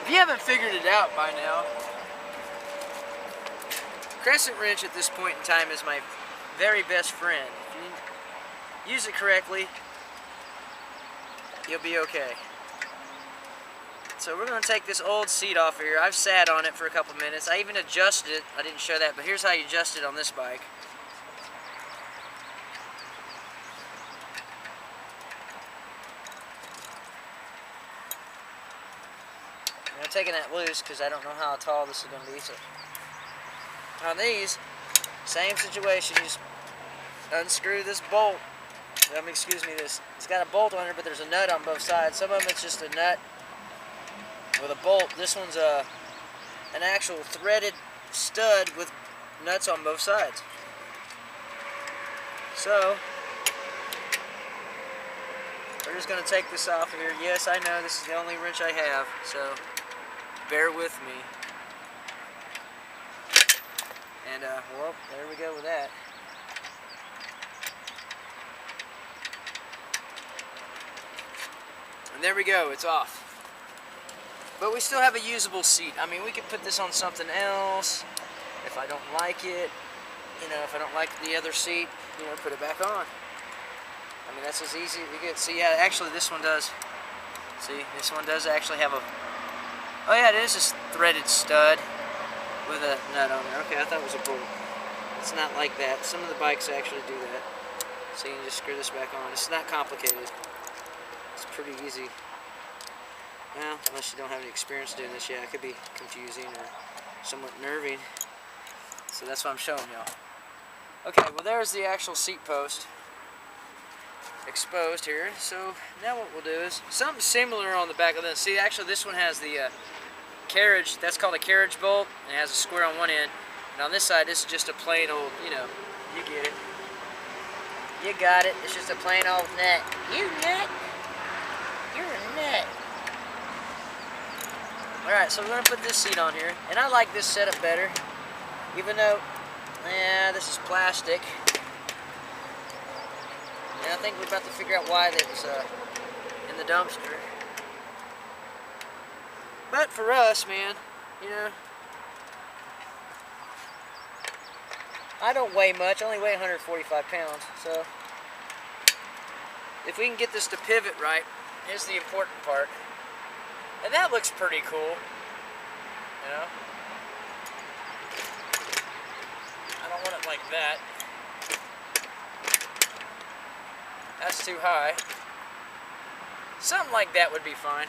If you haven't figured it out by now, crescent wrench at this point in time is my very best friend. If you use it correctly, you'll be okay. So we're going to take this old seat off of here. I've sat on it for a couple minutes. I even adjusted it. I didn't show that, but here's how you adjust it on this bike. I'm taking that loose because I don't know how tall this is going to be. So on these, same situation. You just unscrew this bolt. Excuse me, it's got a bolt on it, but there's a nut on both sides. Some of them it's just a nut with a bolt. This one's an actual threaded stud with nuts on both sides. So we're just going to take this off of here. Yes, I know this is the only wrench I have, so bear with me. And well, there we go with that. And there we go, it's off. But we still have a usable seat. I mean, we could put this on something else if I don't like it. You know, if I don't like the other seat, you know, put it back on. I mean, that's as easy as you get. See, yeah, actually this one does. See, this one does actually have a... Oh yeah, it is a threaded stud with a nut on there. Okay, I thought it was a bolt. It's not like that. Some of the bikes actually do that. So you can just screw this back on. It's not complicated. It's pretty easy. Well, unless you don't have any experience doing this, yeah, it could be confusing or somewhat nerving. So that's what I'm showing y'all. Okay, well there's the actual seat post exposed here. So now what we'll do is something similar on the back of this. See, actually this one has the carriage. That's called a carriage bolt. And it has a square on one end. And on this side, this is just a plain old, you know, you get it. You got it. It's just a plain old nut. You nut. You're a nut. Alright, so we're going to put this seat on here. And I like this setup better. Even though, yeah, this is plastic. And I think we're about to figure out why that was in the dumpster. But for us, man, you know, I don't weigh much. I only weigh 145 pounds. So if we can get this to pivot right, here's the important part. And that looks pretty cool, you know. I don't want it like that. That's too high. Something like that would be fine.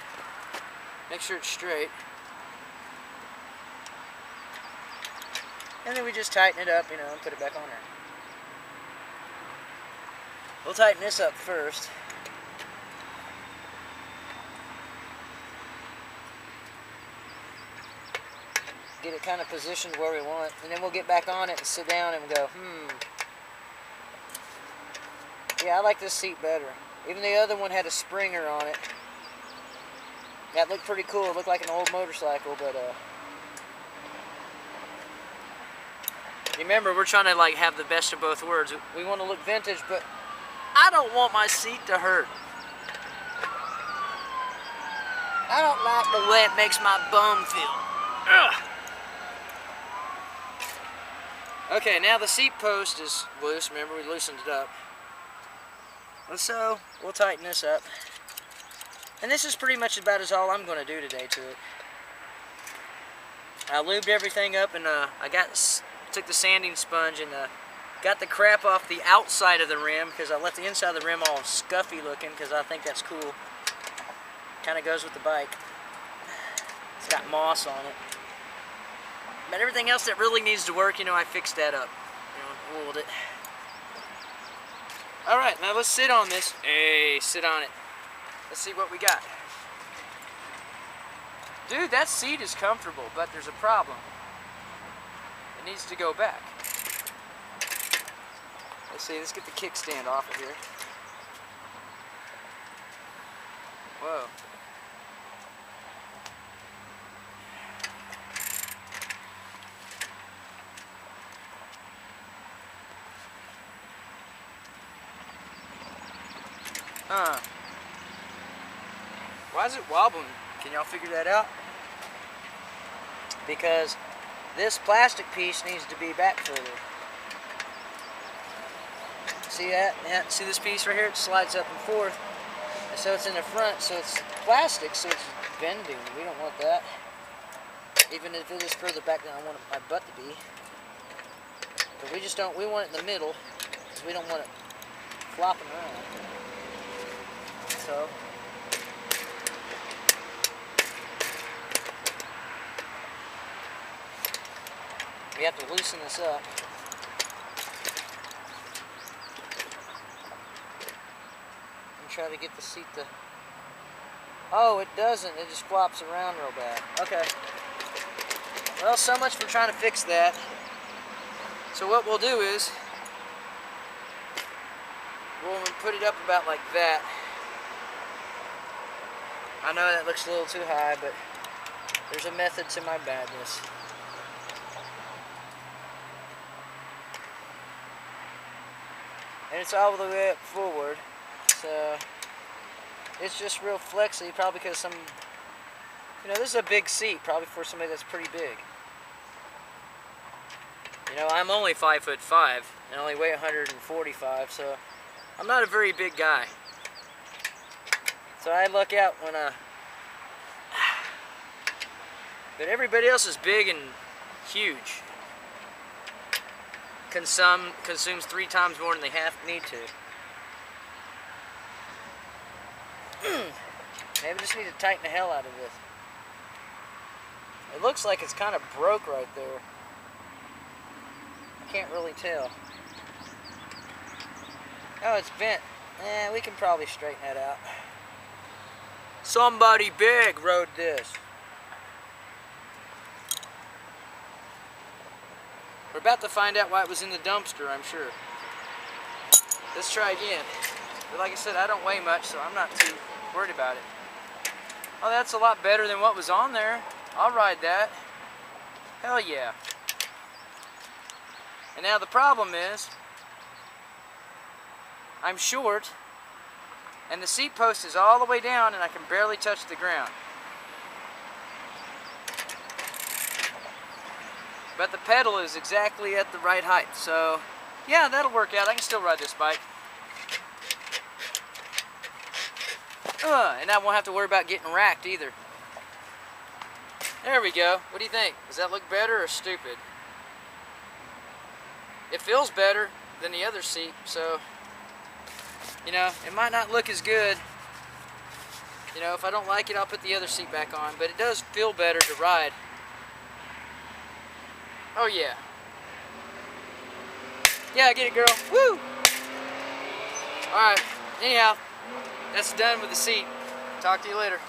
Make sure it's straight. And then we just tighten it up, you know, and put it back on there. We'll tighten this up first. Get it kind of positioned where we want, and then we'll get back on it and sit down and go, yeah, I like this seat better. Even the other one had a springer on it. That looked pretty cool. It looked like an old motorcycle, but remember, we're trying to like have the best of both worlds. We want to look vintage, but I don't want my seat to hurt. I don't like the way it makes my bum feel. Ugh. Okay, now the seat post is loose. Remember, we loosened it up. So, we'll tighten this up. And this is pretty much about as all I'm going to do today to it. I lubed everything up, and I took the sanding sponge and got the crap off the outside of the rim, because I left the inside of the rim all scuffy looking, because I think that's cool. Kind of goes with the bike. It's got moss on it. But everything else that really needs to work, you know, I fixed that up. You know, oiled it. Alright, now let's sit on this. Hey, sit on it. Let's see what we got. Dude, that seat is comfortable, but there's a problem. It needs to go back. Let's see, let's get the kickstand off of here. Whoa. Why is it wobbling? Can y'all figure that out? because this plastic piece needs to be back further. See that? Yeah, see this piece right here? It slides up and forth. And so it's in the front, so it's plastic, so it's bending. We don't want that. Even if it is further back than I want my butt to be. But we just don't, we want it in the middle, because we don't want it flopping around. So, we have to loosen this up. And try to get the seat to... Oh, it doesn't. It just flops around real bad. Okay. Well, so much for trying to fix that. So what we'll do is, we'll put it up about like that. I know that looks a little too high, but there's a method to my madness. And it's all the way up forward, so it's just real flexy, probably because some, you know, this is a big seat, probably for somebody that's pretty big. You know, I'm only 5'5" and only weigh 145, so I'm not a very big guy. So I luck out when but everybody else is big and huge. Consumes 3 times more than they need to. Maybe I just need to tighten the hell out of this. It looks like it's kind of broke right there. I can't really tell. Oh, it's bent. We can probably straighten that out. Somebody big rode this. We're about to find out why it was in the dumpster, I'm sure. Let's try again. But like I said, I don't weigh much, so I'm not too worried about it. Oh, that's a lot better than what was on there. I'll ride that. Hell yeah. And now the problem is, I'm short, and the seat post is all the way down, and I can barely touch the ground. But the pedal is exactly at the right height, so yeah, that'll work out. I can still ride this bike. And I won't have to worry about getting racked either. There we go. What do you think? Does that look better or stupid? It feels better than the other seat, so, you know, it might not look as good. You know, if I don't like it, I'll put the other seat back on, but it does feel better to ride. Oh yeah. Yeah, get it, girl. Woo! Alright, anyhow, that's done with the seat. Talk to you later.